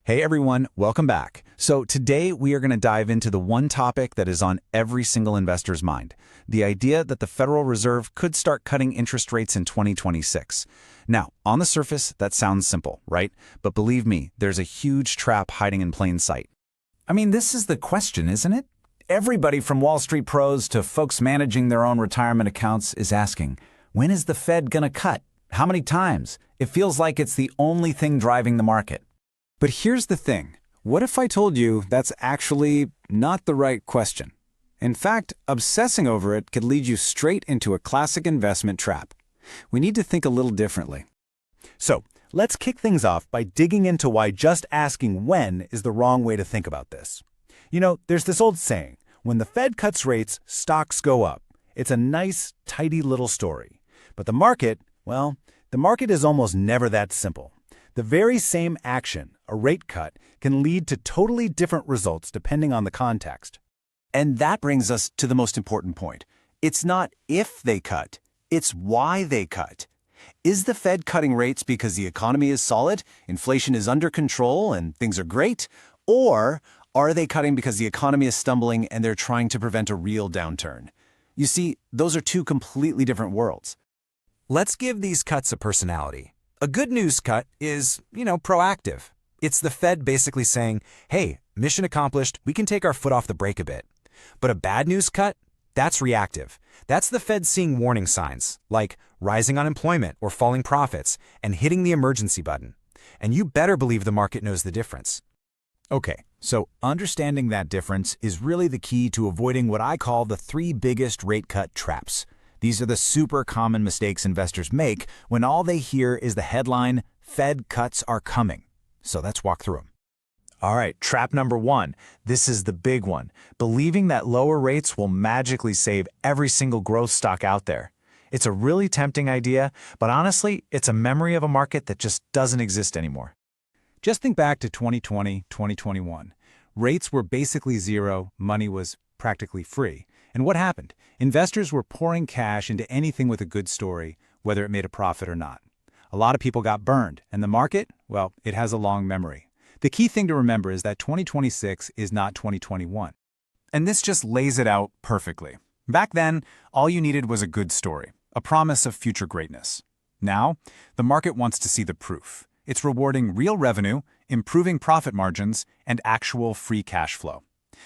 Hey everyone, welcome back. So today we are going to dive into the one topic that is on every single investor's mind, the idea that the Federal Reserve could start cutting interest rates in 2026. Now, on the surface, that sounds simple, right? But believe me, there's a huge trap hiding in plain sight. I mean, this is the question, isn't it? Everybody from Wall Street pros to folks managing their own retirement accounts is asking, when is the Fed going to cut? How many times? It feels like it's the only thing driving the market. But here's the thing. What if I told you that's actually not the right question? In fact, obsessing over it could lead you straight into a classic investment trap. We need to think a little differently. So, let's kick things off by digging into why just asking when is the wrong way to think about this. You know, there's this old saying, when the Fed cuts rates, stocks go up. It's a nice, tidy little story. But the market, well, the market is almost never that simple. The very same action, a rate cut, can lead to totally different results depending on the context. And that brings us to the most important point. It's not if they cut, it's why they cut. Is the Fed cutting rates because the economy is solid, inflation is under control, and things are great? Or are they cutting because the economy is stumbling and they're trying to prevent a real downturn? You see, those are two completely different worlds. Let's give these cuts a personality. A good news cut is, proactive. It's the Fed basically saying, hey, mission accomplished, we can take our foot off the brake a bit. But a bad news cut, that's reactive. That's the Fed seeing warning signs, like rising unemployment or falling profits, and hitting the emergency button. And you better believe the market knows the difference. Okay, so understanding that difference is really the key to avoiding what I call the three biggest rate cut traps. These are the super common mistakes investors make when all they hear is the headline, Fed cuts are coming. So let's walk through them. All right, trap number one. This is the big one. Believing that lower rates will magically save every single growth stock out there. It's a really tempting idea, but honestly, it's a memory of a market that just doesn't exist anymore. Just think back to 2020, 2021. Rates were basically zero, money was practically free. And what happened? Investors were pouring cash into anything with a good story, whether it made a profit or not. A lot of people got burned, and the market, well, it has a long memory. The key thing to remember is that 2026 is not 2021. And this just lays it out perfectly. Back then, all you needed was a good story, a promise of future greatness. Now, the market wants to see the proof. It's rewarding real revenue, improving profit margins, and actual free cash flow.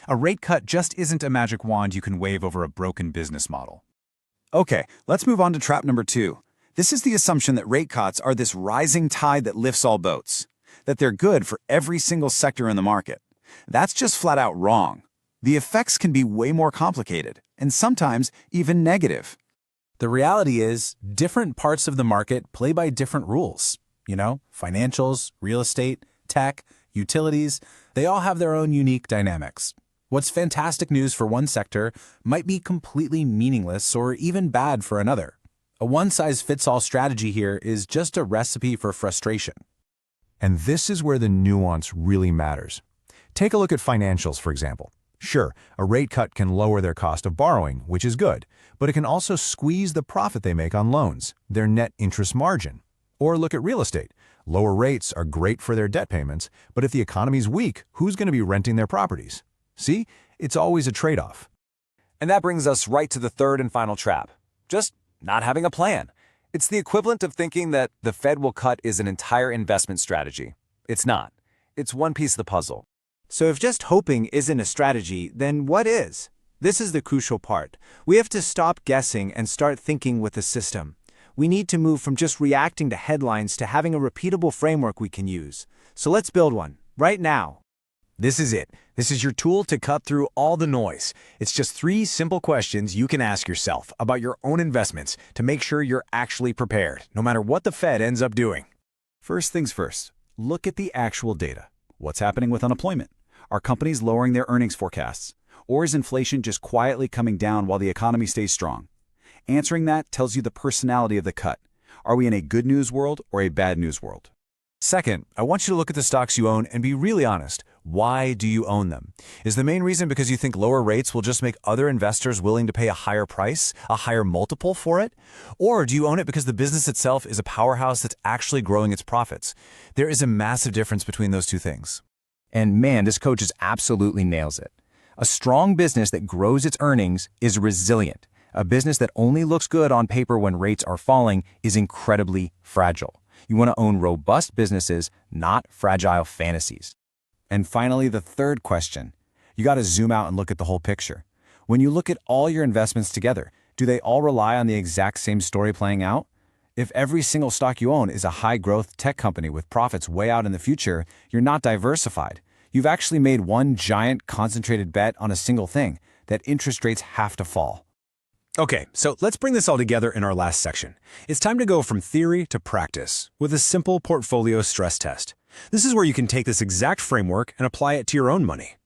A rate cut just isn't a magic wand you can wave over a broken business model. Okay, let's move on to trap number two. This is the assumption that rate cuts are this rising tide that lifts all boats, that they're good for every single sector in the market. That's just flat out wrong. The effects can be way more complicated, and sometimes even negative. The reality is, different parts of the market play by different rules. Financials, real estate, tech, utilities, they all have their own unique dynamics. What's fantastic news for one sector might be completely meaningless or even bad for another. A one-size-fits-all strategy here is just a recipe for frustration. And this is where the nuance really matters. Take a look at financials, for example. Sure, a rate cut can lower their cost of borrowing, which is good, but it can also squeeze the profit they make on loans, their net interest margin. Or look at real estate. Lower rates are great for their debt payments, but if the economy's weak, who's going to be renting their properties? See, it's always a trade-off. And that brings us right to the third and final trap. Just not having a plan. It's the equivalent of thinking that the Fed will cut is an entire investment strategy. It's not. It's one piece of the puzzle. So if just hoping isn't a strategy, then what is? This is the crucial part. We have to stop guessing and start thinking with the system. We need to move from just reacting to headlines to having a repeatable framework we can use. So let's build one, right now. This is it. This is your tool to cut through all the noise. It's just 3 simple questions you can ask yourself about your own investments to make sure you're actually prepared, no matter what the Fed ends up doing. First things first, look at the actual data. What's happening with unemployment? Are companies lowering their earnings forecasts? Or is inflation just quietly coming down while the economy stays strong? Answering that tells you the personality of the cut. Are we in a good news world or a bad news world? Second, I want you to look at the stocks you own and be really honest. Why do you own them? Is the main reason because you think lower rates will just make other investors willing to pay a higher price, a higher multiple for it? Or do you own it because the business itself is a powerhouse that's actually growing its profits? There is a massive difference between those two things. And man, this coach just absolutely nails it. A strong business that grows its earnings is resilient. A business that only looks good on paper when rates are falling is incredibly fragile. You want to own robust businesses, not fragile fantasies. And finally, the third question. You got to zoom out and look at the whole picture. When you look at all your investments together, do they all rely on the exact same story playing out? If every single stock you own is a high-growth tech company with profits way out in the future, you're not diversified. You've actually made one giant concentrated bet on a single thing, that interest rates have to fall. Okay, so let's bring this all together in our last section. It's time to go from theory to practice with a simple portfolio stress test. This is where you can take this exact framework and apply it to your own money.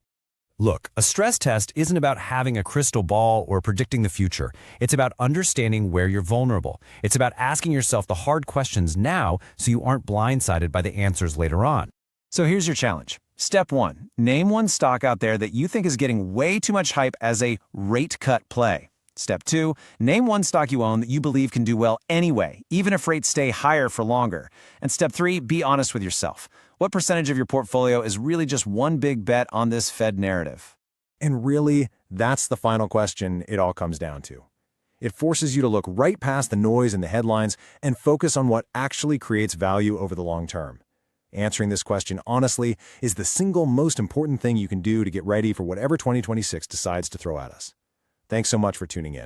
Look, a stress test isn't about having a crystal ball or predicting the future. It's about understanding where you're vulnerable. It's about asking yourself the hard questions now so you aren't blindsided by the answers later on. So here's your challenge. Step 1, name one stock out there that you think is getting way too much hype as a rate cut play. Step 2, name one stock you own that you believe can do well anyway, even if rates stay higher for longer. And step 3, be honest with yourself. What percentage of your portfolio is really just one big bet on this Fed narrative? And really, that's the final question it all comes down to. It forces you to look right past the noise and the headlines and focus on what actually creates value over the long term. Answering this question honestly is the single most important thing you can do to get ready for whatever 2026 decides to throw at us. Thanks so much for tuning in.